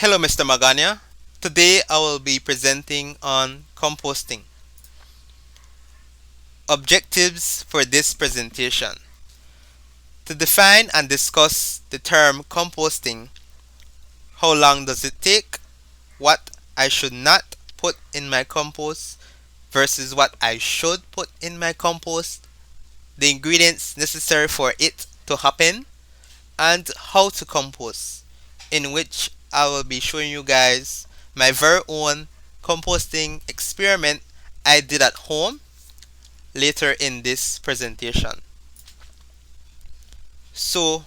Hello, Mr. Magania. Today I will be presenting on composting. Objectives for this presentation. To define and discuss the term composting, how long does it take, what I should not put in my compost versus what I should put in my compost, the ingredients necessary for it to happen, and how to compost, in which I will be showing you guys my very own composting experiment I did at home later in this presentation. So,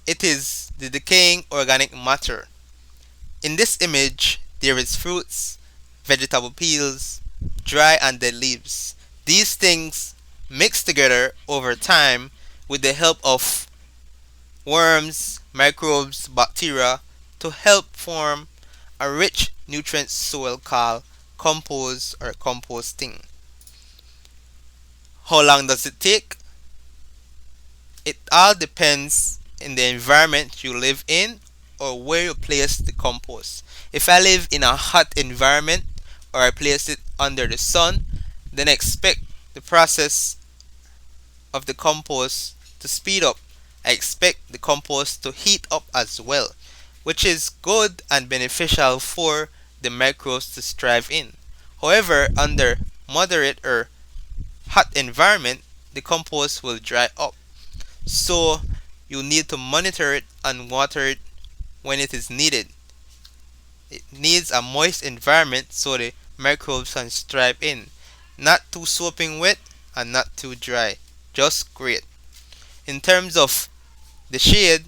it is the decaying organic matter. In this image, there is fruits, vegetable peels, dry and dead leaves. These things mix together over time with the help of worms, microbes, bacteria to help form a rich nutrient soil called compost or composting. How long does it take? It all depends in the environment you live in or where you place the compost. If I live in a hot environment or I place it under the sun, then expect the process of the compost to speed up. I expect the compost to heat up as well, which is good and beneficial for the microbes to thrive in. However, under moderate or hot environment, the compost will dry up. So you need to monitor it and water it when it is needed. It needs a moist environment so the microbes can thrive in. Not too soaping wet and not too dry. Just great. In terms of the shade,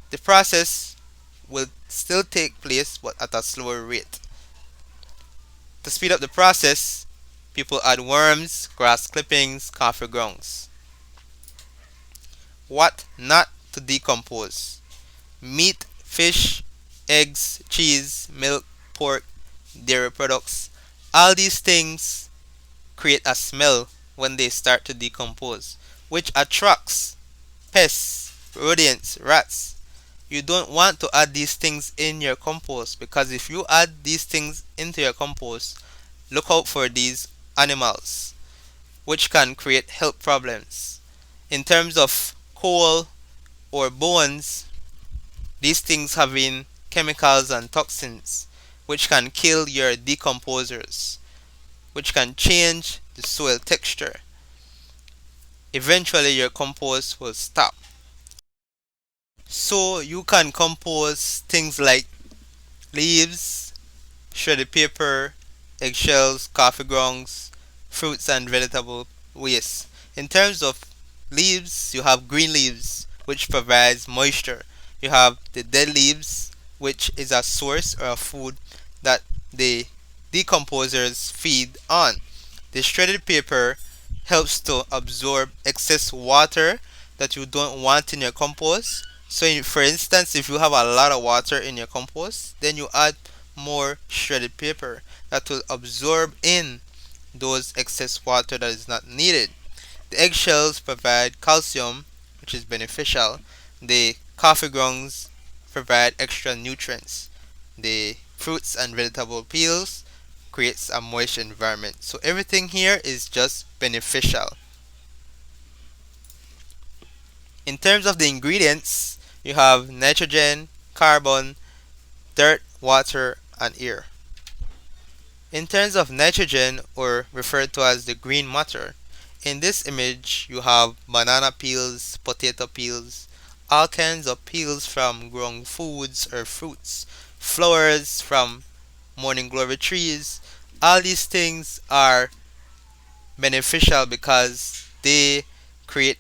the process will still take place but at a slower rate. To speed up the process, people add worms, grass clippings, coffee grounds. What not to decompose? Meat, fish, eggs, cheese, milk, pork, dairy products. All these things create a smell when they start to decompose, which attracts pests, rodents, rats. You don't want to add these things in your compost because if you add these things into your compost, look out for these animals, which can create health problems. In terms of coal or bones, these things having chemicals and toxins which can kill your decomposers, which can change the soil texture. Eventually your compost will stop. So you can compost things like leaves, shredded paper, eggshells, coffee grounds, fruits and vegetable waste. In terms of leaves, you have green leaves, which provides moisture. You have the dead leaves, which is a source or a food that the decomposers feed on. The shredded paper helps to absorb excess water that you don't want in your compost. So, for instance, if you have a lot of water in your compost, then you add more shredded paper that will absorb in those excess water that is not needed. The eggshells provide calcium, which is beneficial. The coffee grounds provide extra nutrients. The fruits and vegetable peels creates a moist environment. So everything here is just beneficial. In terms of the ingredients, you have nitrogen, carbon, dirt, water, and air. In terms of nitrogen, or referred to as the green matter, in this image you have banana peels, potato peels, all kinds of peels from growing foods or fruits, flowers from morning glory trees. All these things are beneficial because they create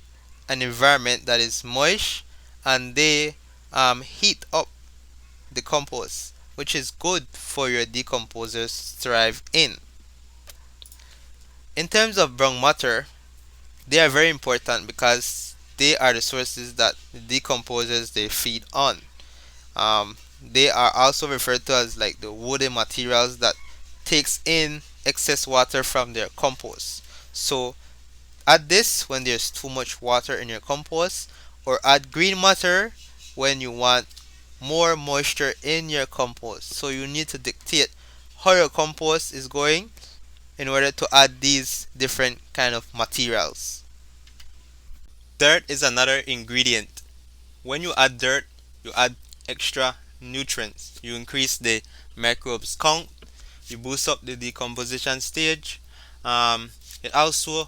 an environment that is moist and they heat up the compost, which is good for your decomposers to thrive in. In terms of brown matter, they are very important because they are the sources that the decomposers they feed on. They are also referred to as like the woody materials that takes in excess water from their compost. So add this when there's too much water in your compost, or add green matter when you want more moisture in your compost. So you need to dictate how your compost is going in order to add these different kind of materials. Dirt is another ingredient. When you add dirt, you add extra nutrients. You increase the microbes count, you boost up the decomposition stage. It also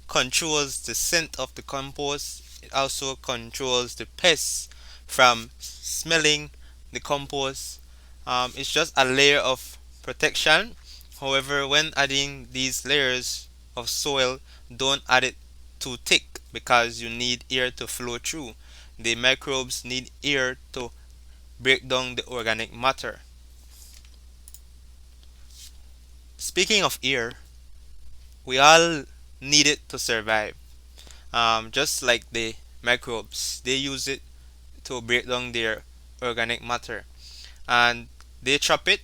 controls the scent of the compost. It also controls the pests from smelling the compost. It's just a layer of protection. However, when adding these layers of soil, don't add it too thick because you need air to flow through. The microbes need air to break down the organic matter. Speaking of air, we all need it to survive. Just like the microbes, they use it to break down their organic matter, and they trap it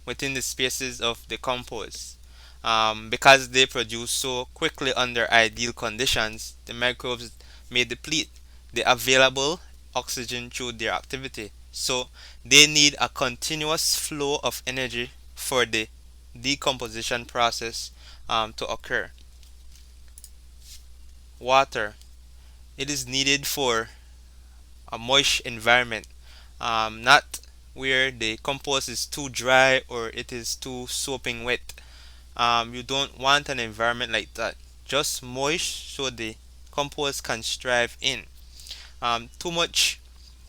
within the spaces of the compost. Because they produce so quickly under ideal conditions, the microbes may deplete the available oxygen through their activity. So they need a continuous flow of energy for the decomposition process to occur. Water. It is needed for a moist environment, not where the compost is too dry or it is too soaping wet. You don't want an environment like that. Just moist so the compost can strive in. Too much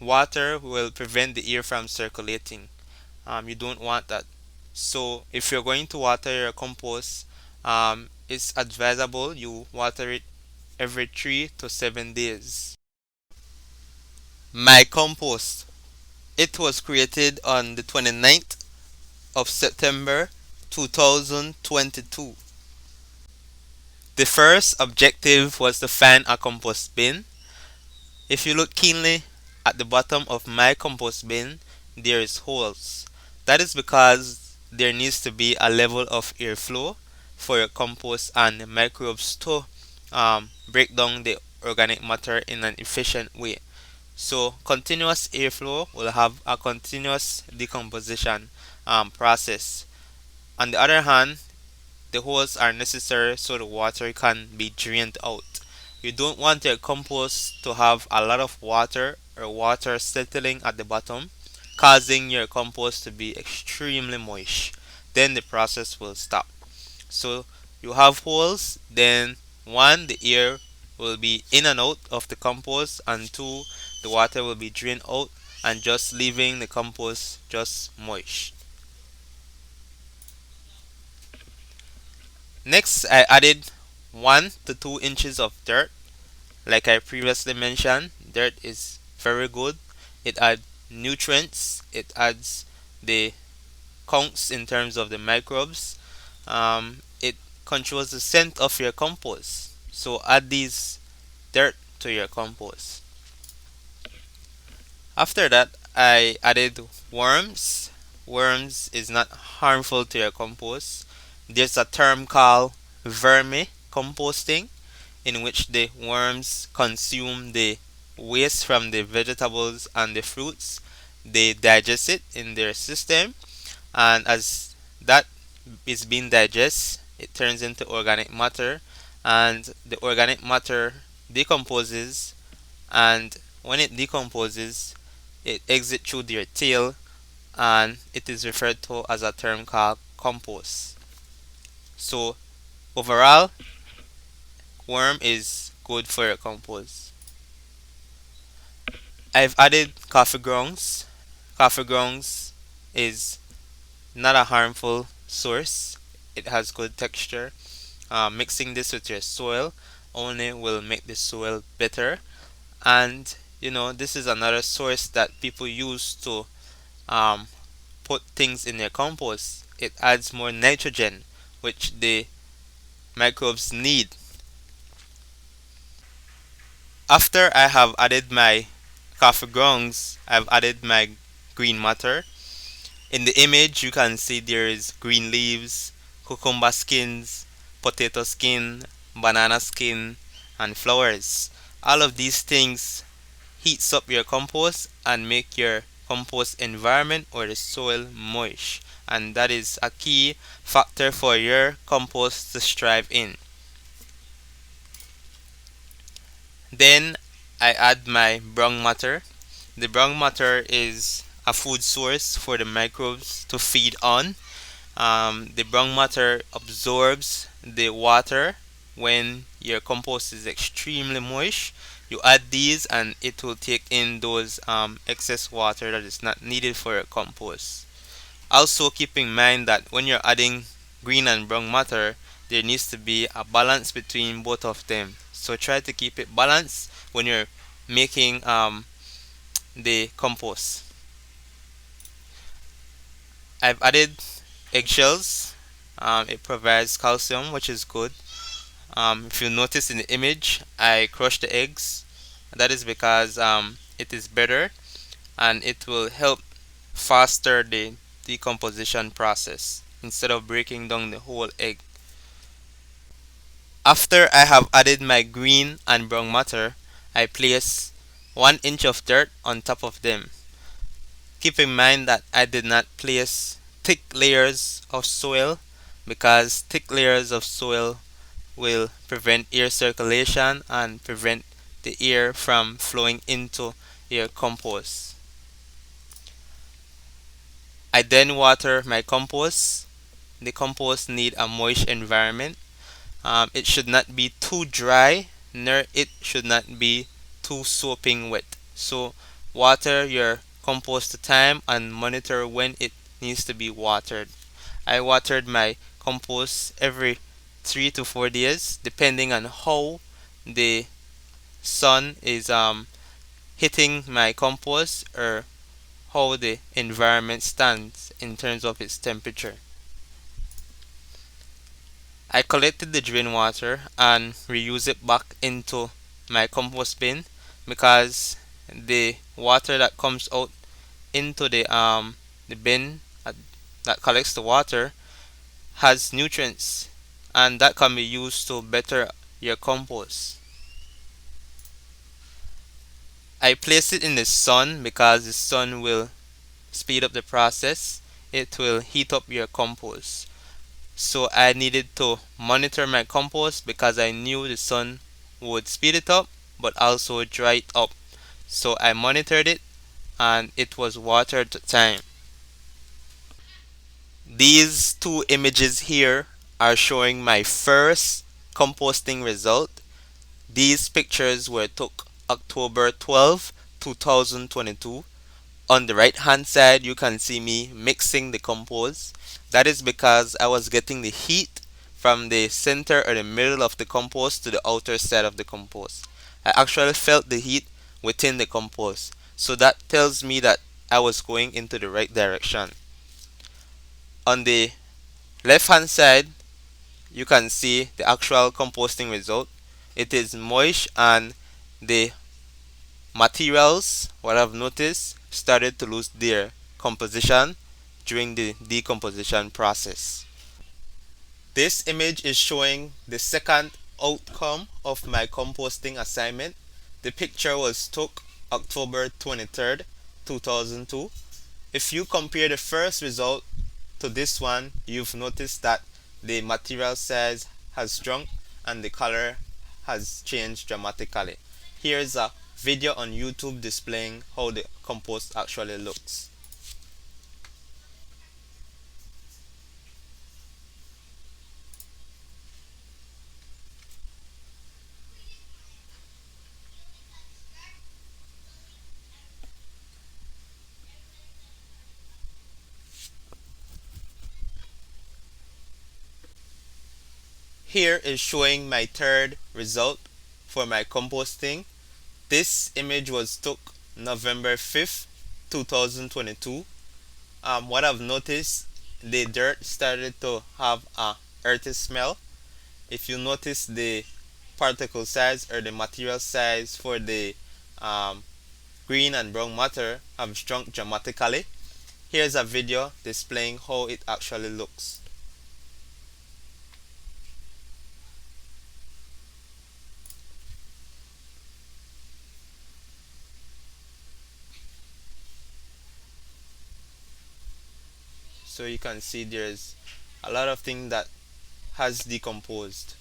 water will prevent the air from circulating. You don't want that. So if you're going to water your compost, it's advisable you water it every 3 to 7 days. My compost. It was created on the 29th of September 2022. The first objective was to find a compost bin. If you look keenly at the bottom of my compost bin, there is holes. That is because there needs to be a level of airflow for your compost and microbes to break down the organic matter in an efficient way. So continuous airflow will have a continuous decomposition process. On the other hand, the holes are necessary so the water can be drained out. You don't want your compost to have a lot of water or water settling at the bottom, causing your compost to be extremely moist. Then the process will stop. So you have holes, then one, the air will be in and out of the compost, and two, the water will be drained out and just leaving the compost just moist. Next, I added 1 to 2 inches of dirt. Like I previously mentioned, dirt is very good. It adds nutrients, it adds the counts in terms of the microbes. It controls the scent of your compost. So add these dirt to your compost. After that, I added worms. Worms is not harmful to your compost. There's a term called vermi composting, in which the worms consume the waste from the vegetables and the fruits. They digest it in their system, and as that is being digested, it turns into organic matter, and the organic matter decomposes, and when it decomposes, it exits through their tail, and it is referred to as a term called compost. So overall, worm is good for your compost. I've added coffee grounds. Coffee grounds is not a harmful source. It has good texture. Mixing this with your soil only will make the soil better. And this is another source that people use to um, put things in their compost. It adds more nitrogen, which the microbes need. After I have added my coffee grounds, I've added my green matter. In the image, you can see there is green leaves, cucumber skins, potato skin, banana skin, and flowers. All of these things heats up your compost and make your compost environment or the soil moist, and that is a key factor for your compost to strive in. Then I add my brown matter. The brown matter is a food source for the microbes to feed on. The brown matter absorbs the water when your compost is extremely moist. You add these and it will take in those excess water that is not needed for your compost. Also, keep in mind that when you're adding green and brown matter, there needs to be a balance between both of them. So try to keep it balanced when you're making the compost. I've added eggshells. It provides calcium, which is good. If you notice in the image, I crushed the eggs. That is because it is better and it will help faster the decomposition process instead of breaking down the whole egg. After I have added my green and brown matter, I place 1 inch of dirt on top of them. Keep in mind that I did not place thick layers of soil because thick layers of soil will prevent air circulation and prevent the air from flowing into your compost. I then water my compost. The compost need a moist environment. It should not be too dry, nor it should not be too soaping wet. So water your compost to time and monitor when it needs to be watered. I watered my compost every 3 to 4 days, depending on how the sun is hitting my compost or how the environment stands in terms of its temperature. I collected the drain water and reuse it back into my compost bin because the water that comes out into the bin that collects the water has nutrients and that can be used to better your compost. I place it in the sun because the sun will speed up the process. It will heat up your compost. So I needed to monitor my compost because I knew the sun would speed it up but also dry it up. So I monitored it and it was watered to time. These two images here are showing my first composting result. These pictures were took October 12, 2022. On the right hand side, you can see me mixing the compost. That is because I was getting the heat from the center or the middle of the compost to the outer side of the compost. I actually felt the heat within the compost. So that tells me that I was going into the right direction. On the left hand side, you can see the actual composting result. It is moist and the materials, what I've noticed, started to lose their composition during the decomposition process. This image is showing the second outcome of my composting assignment. The picture was took October 23rd, 2002. If you compare the first result to this one, you've noticed that the material size has shrunk and the color has changed dramatically. Here's a video on YouTube displaying how the compost actually looks. Here is showing my third result for my composting. This image was took November 5th, 2022. What I've noticed, the dirt started to have a earthy smell. If you notice, the particle size or the material size for the um, green and brown matter have shrunk dramatically. Here's a video displaying how it actually looks. So you can see there's a lot of things that has decomposed.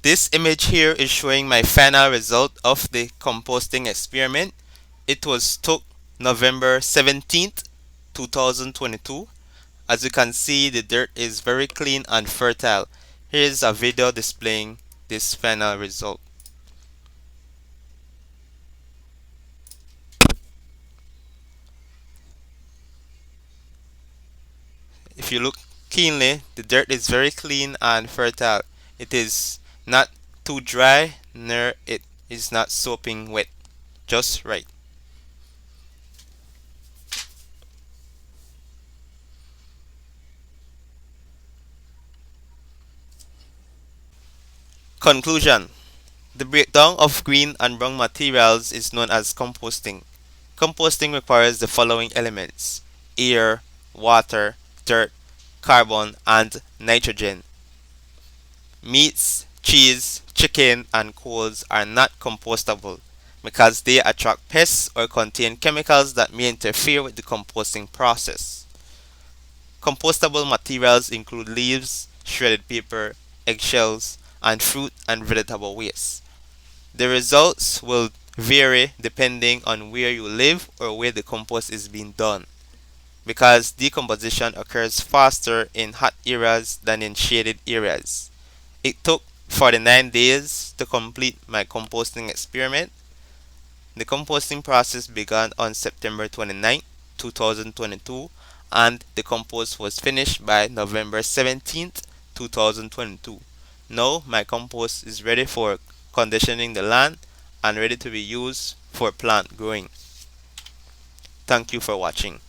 This image here is showing my final result of the composting experiment. It was took November 17th, 2022. As you can see, the dirt is very clean and fertile. Here's a video displaying this final result. If you look keenly, the dirt is very clean and fertile. It is not too dry, nor it is not soaping wet. Just right. Conclusion. The breakdown of green and brown materials is known as composting. Composting requires the following elements: air, water, dirt, carbon, and nitrogen. Meats, cheese, chicken, and coals are not compostable because they attract pests or contain chemicals that may interfere with the composting process. Compostable materials include leaves, shredded paper, eggshells, and fruit and vegetable waste. The results will vary depending on where you live or where the compost is being done, because decomposition occurs faster in hot areas than in shaded areas. It took 49 days to complete my composting experiment. The composting process began on September 29, 2022, and the compost was finished by November 17th, 2022. Now my compost is ready for conditioning the land and ready to be used for plant growing. Thank you for watching.